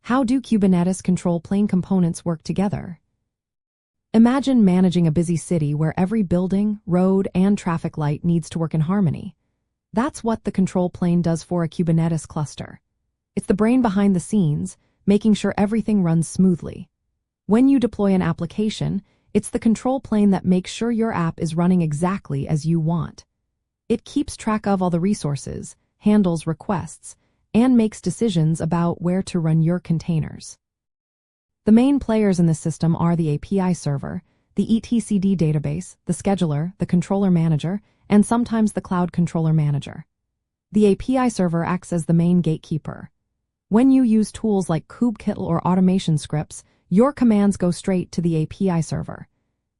How do Kubernetes control plane components work together? Imagine managing a busy city where every building, road, and traffic light needs to work in harmony. That's what the control plane does for a Kubernetes cluster. It's the brain behind the scenes, making sure everything runs smoothly. When you deploy an application, it's the control plane that makes sure your app is running exactly as you want. It keeps track of all the resources, handles requests, and makes decisions about where to run your containers. The main players in this system are the API server, the etcd database, the scheduler, the controller manager, and sometimes the cloud controller manager. The API server acts as the main gatekeeper. When you use tools like kubectl or automation scripts, your commands go straight to the API server.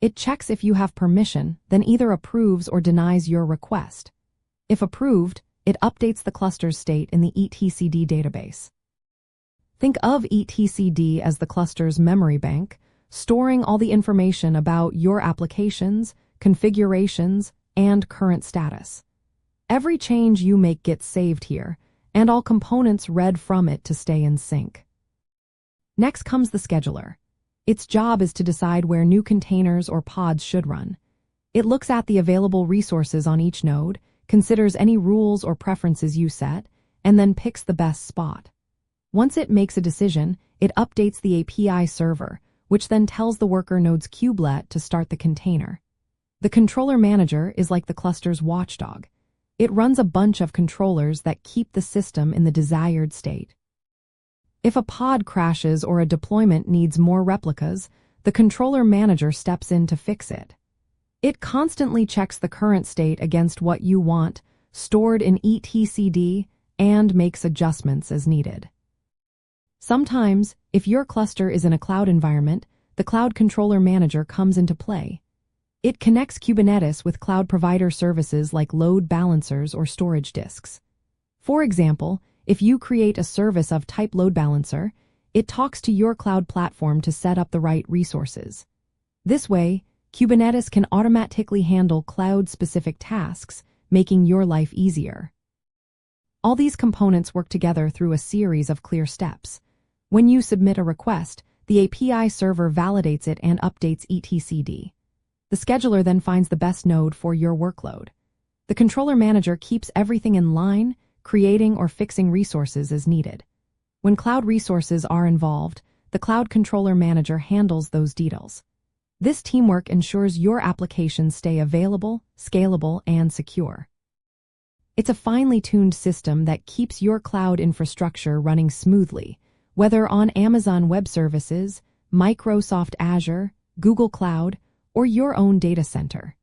It checks if you have permission, then either approves or denies your request. If approved, it updates the cluster's state in the etcd database. Think of etcd as the cluster's memory bank, storing all the information about your applications, configurations, and current status. Every change you make gets saved here, and all components read from it to stay in sync. Next comes the scheduler. Its job is to decide where new containers or pods should run. It looks at the available resources on each node, considers any rules or preferences you set, and then picks the best spot. Once it makes a decision, it updates the API server, which then tells the worker node's kubelet to start the container. The controller manager is like the cluster's watchdog. It runs a bunch of controllers that keep the system in the desired state. If a pod crashes or a deployment needs more replicas, the controller manager steps in to fix it. It constantly checks the current state against what you want, stored in etcd, and makes adjustments as needed. Sometimes, if your cluster is in a cloud environment, the cloud controller manager comes into play. It connects Kubernetes with cloud provider services like load balancers or storage disks. For example, if you create a service of type load balancer, it talks to your cloud platform to set up the right resources. This way, Kubernetes can automatically handle cloud-specific tasks, making your life easier. All these components work together through a series of clear steps. When you submit a request, the API server validates it and updates etcd. The scheduler then finds the best node for your workload. The controller manager keeps everything in line, creating or fixing resources as needed. When cloud resources are involved, the cloud controller manager handles those details. This teamwork ensures your applications stay available, scalable, and secure. It's a finely tuned system that keeps your cloud infrastructure running smoothly, whether on Amazon Web Services, Microsoft Azure, Google Cloud, or your own data center.